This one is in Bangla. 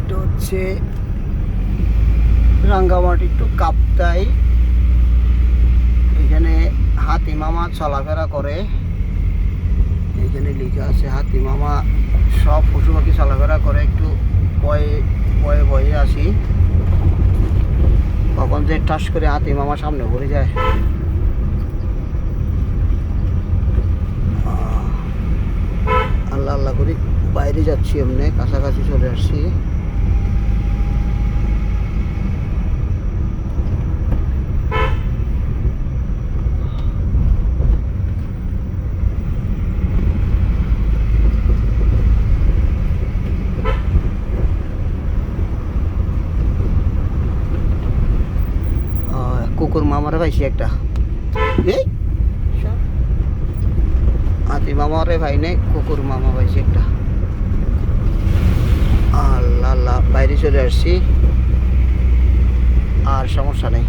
এটা হচ্ছে রাঙ্গামাটি টু কাপ্তাই। এখানে হাতি মামা চলাফেরা করে। এখানে লেখা আছে হাতি মামা সব পশু পাখি চলাফেরা করে। একটু ভয়ে ভয়ে ভয়ে আসি, কখন যে টাস করে হাতি মামা সামনে পড়ে যায়। আল্লাহ আল্লাহ করি বাইরে যাচ্ছি, এমনি কাছাকাছি চলে আসছি। কুকুর মামারে পাইছি একটা। এই হাতি মামারে ভাই নেই, কুকুর মামা পাইছি একটা। আল্লাহ আল্লাহ বাইরে চলে আসছি, আর সমস্যা নেই।